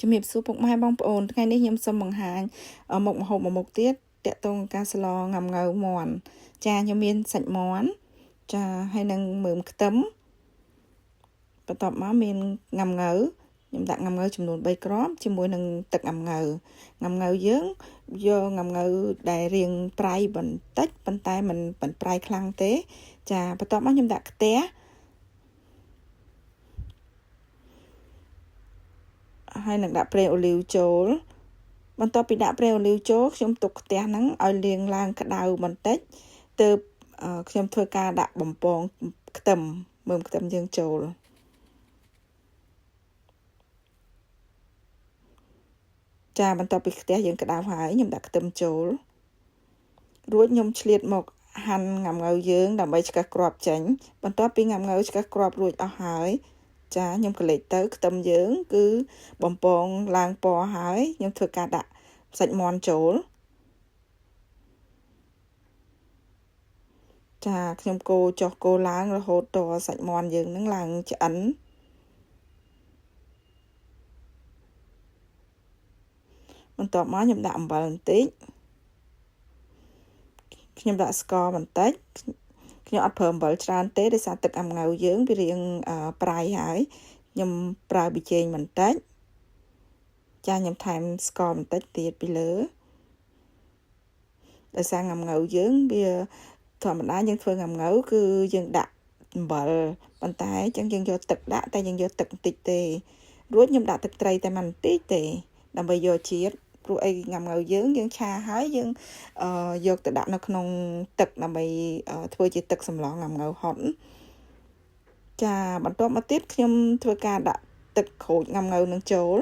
ជំរាបសួរពុកម៉ែបងប្អូនថ្ងៃនេះខ្ញុំសូមបង្ហាញមុខម្ហូបមួយមុខទៀតតាក់ទងការស្លងំងៅមាន់ចាខ្ញុំមានសាច់មាន់ចាហើយនឹងមើមខ្ទឹមបន្ទាប់មកមានងំងៅខ្ញុំដាក់ងំងៅចំនួន3គ្រាប់ជាមួយនឹងទឹកងំងៅយើងយកងំងៅដែលរាងប្រៃបន្តិចប៉ុន្តែមិនប្រៃខ្លាំងទេចាបន្ទាប់មកខ្ញុំដាក់ខ្ទះហើយនឹងដាក់ប្រេងអូលីវចូលបន្ទាប់ពីដាក់ប្រេងអូលីវចូលខ្ញុំទុកខ្ទះហ្នឹងឲ្យលាងឡើងក្តៅបន្តិចទើបខ្ញុំធ្វើការដាក់បំពងខ្ទឹមមើមខ្ទឹមយើងចូលចាបន្ទាប់ពីខ្ទះយើងក្តៅហើយខ្ញុំដាក់ខ្ទឹមចូលរួចខ្ញុំឆ្លៀតមកហាន់ងំងៅយើងដើម្បីឆ្កឹះគ្រាប់ចេញបន្ទាប់ពីងំងៅឆ្កឹះគ្រាប់រួចអស់ហើយចាខ្ញុំកលេចទៅខ្ទឹមយើងគឺបំពងឡើងពណ៌ហើយខ្ញុំធ្វើការដាក់សាច់មាន់ចូលចាខ្ញុំកូរចុះកូរឡើងរហូតដល់សាច់មាន់យើងនឹងឡើងឆ្អិនបន្ទាប់មកខ្ញុំដាក់អំបិលបន្តិចខ្ញុំដាក់ស្ករបន្តិចខ្ញុំអត់ប្រើអំបិលច្រើនទេដោយសារទឹកអំងៅយើងវារៀងប្រៃហើយខ្ញុំប្រើប៊ីចេងបន្តិចចាខ្ញុំថែមស្ករបន្តិចទៀតពីលើដោយសារអំងៅយើងវាធម្មតាយើងធ្វើអំងៅគឺយើងដាក់អំបិលប៉ុន្តែអញ្ចឹងយើងយកទឹកដាក់តែយើងយកទឹកបន្តិចទេរួចខ្ញុំដាក់ទឹកត្រីតែបន្តិចទេដើម្បីយកជាតិព្រោះអីងំងៅយើងឆាហើយយើងយកទៅដាក់នៅក្នុងទឹកដើម្បីធ្វើជាទឹកសម្លងំងៅហុតចាបន្ទាប់មកទៀតខ្ញុំធ្វើការដាក់ទឹកក្រូចងំងៅនឹងចូល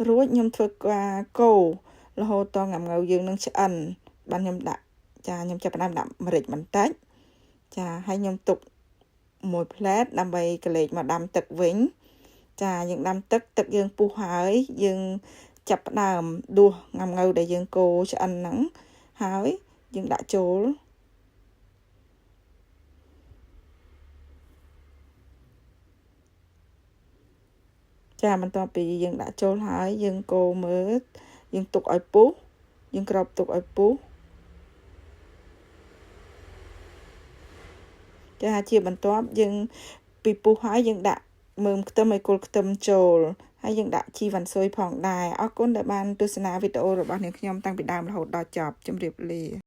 រួចខ្ញុំធ្វើការកូររហូតដល់ងំងៅយើងនឹងឆ្អិនបានខ្ញុំដាក់ចាខ្ញុំចាប់ផ្ដើមដាក់ម្រេចបន្តិចចាហើយខ្ញុំទុកមួយផ្លែតដើម្បីកលេចមកដាំទឹកវិញចាយើងដាំទឹកយើងពុះហើយយើងចាប់ផ្ដើមដួសងំងៅដែលយើងកូរឆ្អិនហ្នឹងហើយយើងដាក់ចូលចាបន្ទាប់ពីយើងដាក់ចូលហើយយើងកូរមើលយើងទុកឲ្យពុះយើងគ្របទុកឲ្យពុះចាជាបន្ទាប់យើងពីពុះហើយយើងដាក់មើមខ្ទឹមឲ្យគល់ខ្ទឹមចូលហើយយើងដាក់ជីវ៉ាន់ស៊ុយផងដែរអរគុណដែលបានទស្សនាវីដេអូរបស់នាងខ្ញុំតាំងពីដើមរហូតដល់ចប់ជម្រាបលា